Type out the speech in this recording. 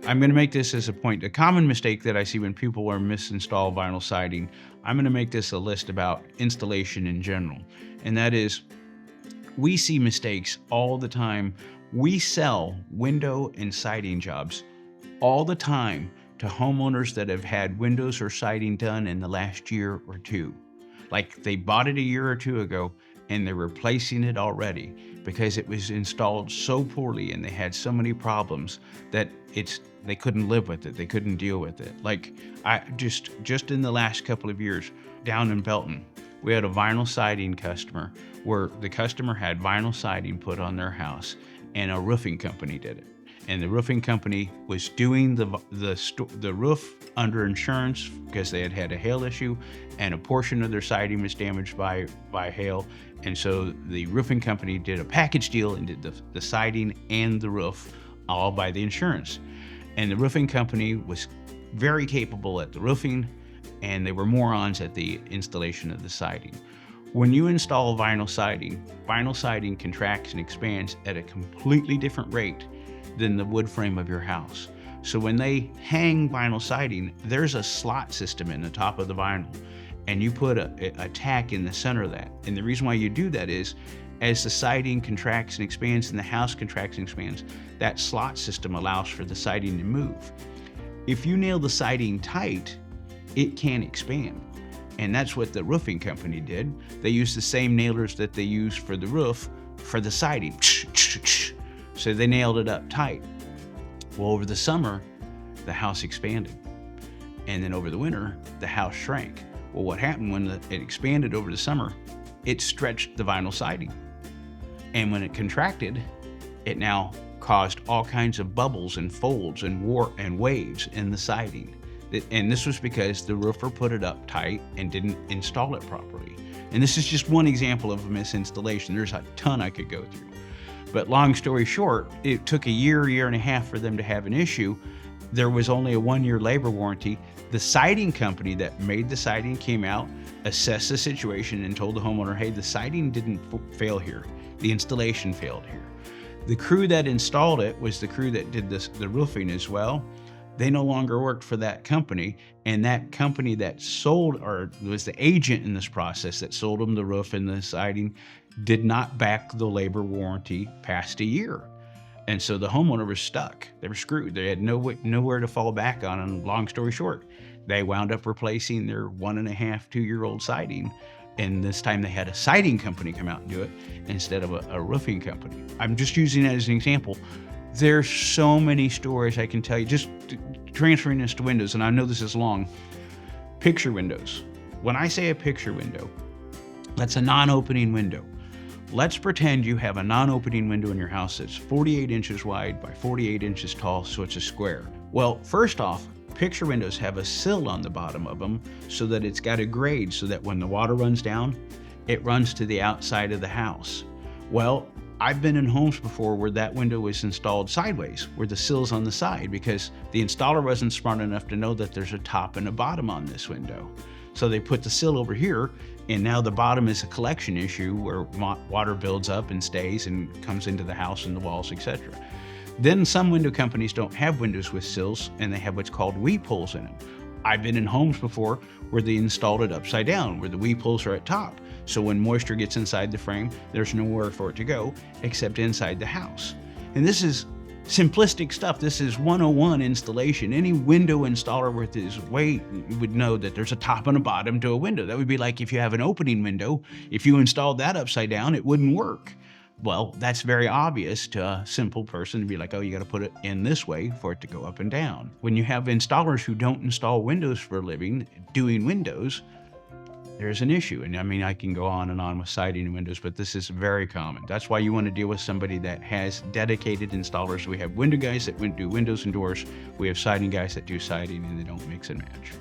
I'm going to make this as a point. A common mistake that I see when people are misinstall vinyl siding, I'm going to make this a list about installation in general. And that is, we see mistakes all the time. We sell window and siding jobs all the time to homeowners that have had windows or siding done in the last year or two. Like they bought it a year or two ago and they're replacing it already because it was installed so poorly and they had so many problems that they couldn't live with it. They couldn't deal with it. Like I just in the last couple of years down in Belton, we had a vinyl siding customer where the customer had vinyl siding put on their house and a roofing company did it. And the roofing company was doing the roof under insurance because they had a hail issue and a portion of their siding was damaged by hail. And so the roofing company did a package deal and did the siding and the roof all by the insurance. And the roofing company was very capable at the roofing and they were morons at the installation of the siding. When you install vinyl siding contracts and expands at a completely different rate than the wood frame of your house. So when they hang vinyl siding, there's a slot system in the top of the vinyl, and you put a tack in the center of that. And the reason why you do that is, as the siding contracts and expands and the house contracts and expands, that slot system allows for the siding to move. If you nail the siding tight, it can't expand. And that's what the roofing company did. They used the same nailers that they used for the roof for the siding. So they nailed it up tight. Well, over the summer, the house expanded. And then over the winter, the house shrank. Well, what happened when it expanded over the summer, it stretched the vinyl siding. And when it contracted, it now caused all kinds of bubbles and folds and warp and waves in the siding. And this was because the roofer put it up tight and didn't install it properly. And this is just one example of a misinstallation. There's a ton I could go through. But long story short, it took a year and a half for them to have an issue. There was only a 1-year labor warranty. The siding company that made the siding came out, assessed the situation, and told the homeowner, hey, the siding didn't fail here. The installation failed here. The crew that installed it was the crew that did the roofing as well. They no longer worked for that company, and that company that sold, or was the agent in this process that sold them the roof and the siding, did not back the labor warranty past a year. And so the homeowner was stuck. They were screwed. They had nowhere to fall back on. And long story short, they wound up replacing their 1.5, 2-year-old siding. And this time they had a siding company come out and do it instead of a roofing company. I'm just using that as an example. There's so many stories I can tell you, just transferring this to windows, and I know this is long. Picture windows. When I say a picture window, that's a non-opening window. Let's pretend you have a non-opening window in your house that's 48 inches wide by 48 inches tall, so it's a square. Well, first off, picture windows have a sill on the bottom of them so that it's got a grade so that when the water runs down, it runs to the outside of the house. Well, I've been in homes before where that window was installed sideways, where the sill's on the side, because the installer wasn't smart enough to know that there's a top and a bottom on this window. So they put the sill over here, and now the bottom is a collection issue where water builds up and stays and comes into the house and the walls, etc. Then some window companies don't have windows with sills, and they have what's called weep holes in them. I've been in homes before where they installed it upside down, where the weep holes are at top. So when moisture gets inside the frame, there's nowhere for it to go except inside the house. And this is simplistic stuff. This is 101 installation. Any window installer worth his weight would know that there's a top and a bottom to a window. That would be like if you have an opening window, if you installed that upside down, it wouldn't work. Well, that's very obvious to a simple person to be like, oh, you got to put it in this way for it to go up and down. When you have installers who don't install windows for a living, doing windows, there's an issue. And I mean, I can go on and on with siding and windows, but this is very common. That's why you want to deal with somebody that has dedicated installers. We have window guys that do windows and doors. We have siding guys that do siding, and they don't mix and match.